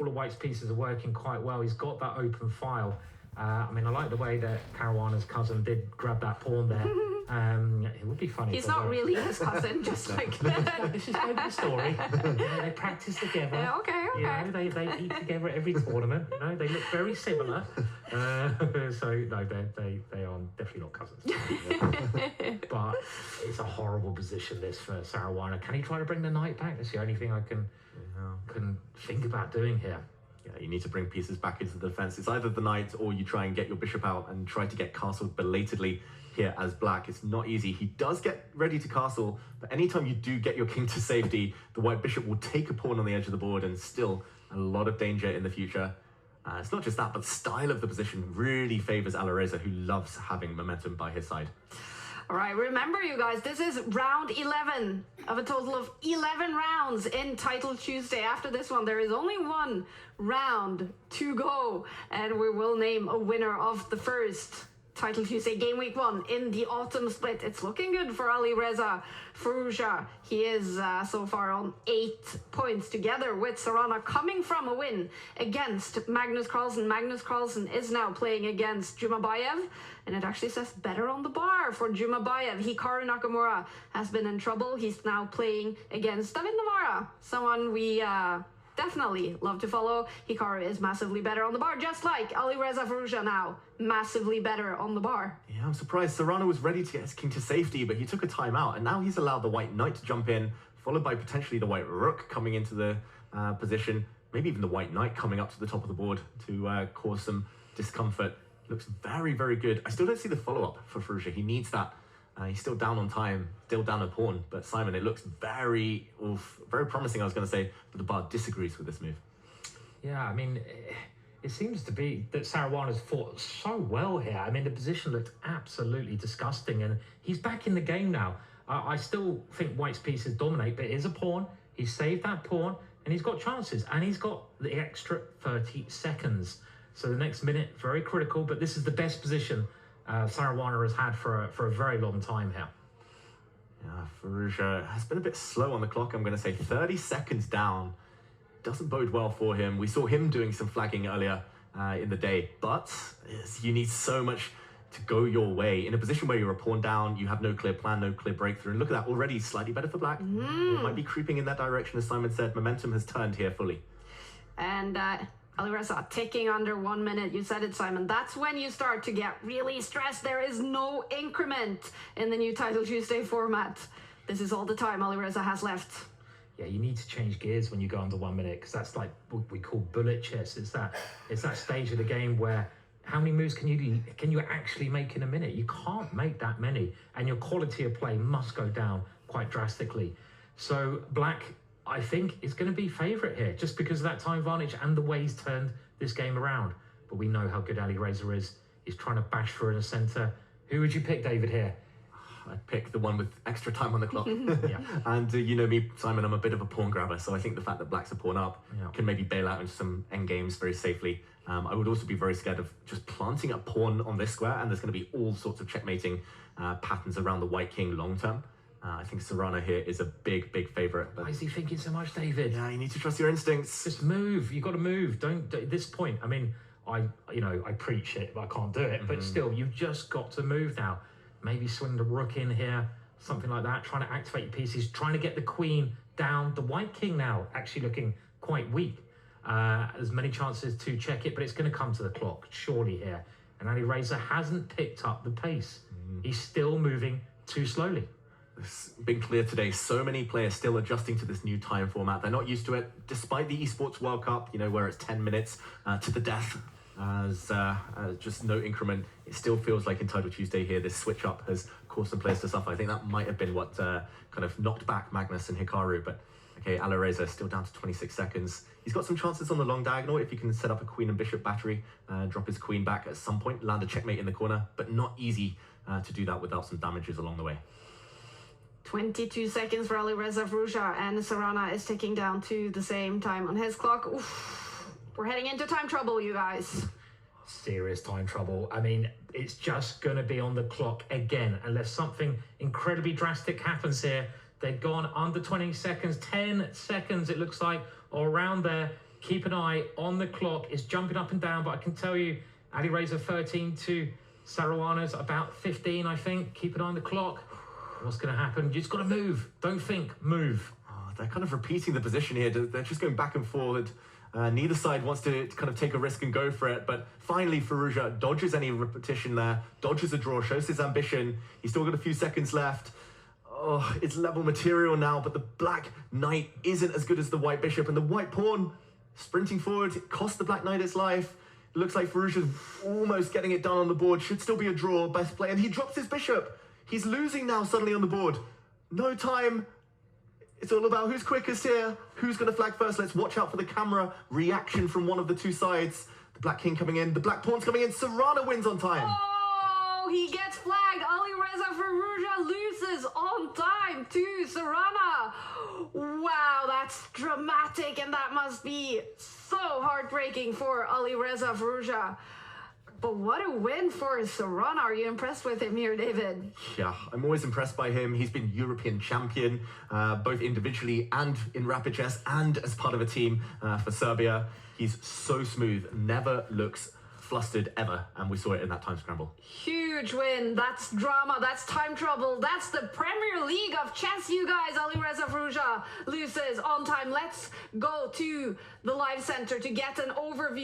couple of White's pieces are working quite well. He's got that open file. I mean, I like the way that Caruana's cousin did grab that pawn there. It would be funny. He's not really his cousin, just like that. This is the story. They practice together. Yeah, okay. They eat together at every tournament. They look very similar. So no, they are definitely not cousins. But it's a horrible position this for Caruana. Can he try to bring the knight back? That's the only thing I can think about doing here. Yeah, you need to bring pieces back into the defense. It's either the knight or you try and get your bishop out and try to get castled belatedly here as black. It's not easy. He does get ready to castle, but anytime you do get your king to safety, the white bishop will take a pawn on the edge of the board, and still a lot of danger in the future. It's not just that, but the style of the position really favors Alireza, who loves having momentum by his side. All right, remember, you guys, this is round 11 of a total of 11 rounds in Title Tuesday. After this one, there is only one round to go, and we will name a winner of the first Title Tuesday Game Week 1 in the autumn split. It's looking good for Alireza Firoujza. He is so far on 8 points, together with Sarana, coming from a win against Magnus Carlsen. Magnus Carlsen is now playing against Jumabayev, and it actually says better on the bar for Jumabayev. Hikaru Nakamura has been in trouble. He's now playing against David Navarra, someone we definitely love to follow. Hikaru is massively better on the bar, just like Alireza Firoujza now massively better on the bar. Yeah, I'm surprised. Sarana was ready to get his king to safety, but he took a timeout, and now he's allowed the white knight to jump in, followed by potentially the white rook coming into the position, maybe even the white knight coming up to the top of the board to cause some discomfort. Looks very, very good. I still don't see the follow-up for Firoujza. He needs that. He's still down on time, still down a pawn. But Simon, it looks very promising, I was going to say, but the bar disagrees with this move. Yeah, I mean, it seems to be that Caruana's fought so well here. I mean, the position looked absolutely disgusting, and he's back in the game now. I still think White's pieces dominate, but it is a pawn. He's saved that pawn, and he's got chances, and he's got the extra 30 seconds. So the next minute, very critical, but this is the best position Caruana has had for a very long time here. Yeah, Firoujza has been a bit slow on the clock, I'm going to say. 30 seconds down doesn't bode well for him. We saw him doing some flagging earlier in the day, but you need so much to go your way. In a position where you're a pawn down, you have no clear plan, no clear breakthrough. And look at that, already slightly better for black. It might be creeping in that direction, as Simon said. Momentum has turned here fully. And Alireza ticking under 1 minute. You said it, Simon. That's when you start to get really stressed. There is no increment in the new Title Tuesday format. This is all the time Alireza has left. Yeah, you need to change gears when you go under 1 minute, because that's like what we call bullet chess. It's that stage of the game where how many moves can you actually make in a minute? You can't make that many, and your quality of play must go down quite drastically. So black, I think, is going to be favourite here, just because of that time advantage and the way he's turned this game around. But we know how good Alireza is. He's trying to bash through in the centre. Who would you pick, David, here? I'd pick the one with extra time on the clock. Yeah. And you know me, Simon, I'm a bit of a pawn grabber, so I think the fact that black's a pawn up can maybe bail out into some endgames very safely. I would also be very scared of just planting a pawn on this square, and there's going to be all sorts of checkmating patterns around the white king long term. I think Sarana here is a big, big favourite. Why is he thinking so much, David? Yeah, you need to trust your instincts. Just move. You've got to move. Don't, at this point, I mean, I preach it, but I can't do it. But still, you've just got to move now. Maybe swing the rook in here, something like that, trying to activate your pieces, trying to get the queen down. The white king now actually looking quite weak. There's many chances to check it, but it's going to come to the clock, surely here. And Alireza hasn't picked up the pace. He's still moving too slowly. It's been clear today, so many players still adjusting to this new time format. They're not used to it, despite the Esports World Cup, where it's 10 minutes to the death. As just no increment. It still feels like in Title Tuesday here, this switch up has caused some players to suffer. I think that might have been what kind of knocked back Magnus and Hikaru. But okay, Alireza still down to 26 seconds. He's got some chances on the long diagonal if he can set up a queen and bishop battery, drop his queen back at some point, land a checkmate in the corner, but not easy to do that without some damages along the way. 22 seconds for Alireza Firoujza, and Sarana is ticking down to the same time on his clock. Oof. We're heading into time trouble, you guys. Serious time trouble. I mean, it's just going to be on the clock again, unless something incredibly drastic happens here. They've gone under 20 seconds, 10 seconds, it looks like, or around there. keep an eye on the clock. It's jumping up and down, but I can tell you, Alireza 13 to Sarana's about 15, I think. Keep an eye on the clock. What's going to happen? You just got to move. Don't think, move. Oh, they're kind of repeating the position here. They're just going back and forward. Neither side wants to kind of take a risk and go for it, but finally Firoujza dodges any repetition there, dodges a draw, shows his ambition. He's still got a few seconds left. Oh, it's level material now, but the black knight isn't as good as the white bishop, and the white pawn sprinting forward, it cost the black knight its life. It looks like Firoujza's almost getting it done on the board. Should still be a draw, best play, and he drops his bishop. He's losing now suddenly on the board. No time. It's all about who's quickest here, who's going to flag first. Let's watch out for the camera reaction from one of the two sides. The black king coming in, the black pawn's coming in. Sarana wins on time. Oh, he gets flagged. Alireza Firoujza loses on time to Sarana. Wow, that's dramatic, and that must be so heartbreaking for Alireza Firoujza. But what a win for Sarana. Are you impressed with him here, David? Yeah, I'm always impressed by him. He's been European champion, both individually and in rapid chess and as part of a team for Serbia. He's so smooth, never looks flustered ever, and we saw it in that time scramble. Huge win. That's drama. That's time trouble. That's the Premier League of chess, you guys. Alireza Firoujza loses on time. Let's go to the live center to get an overview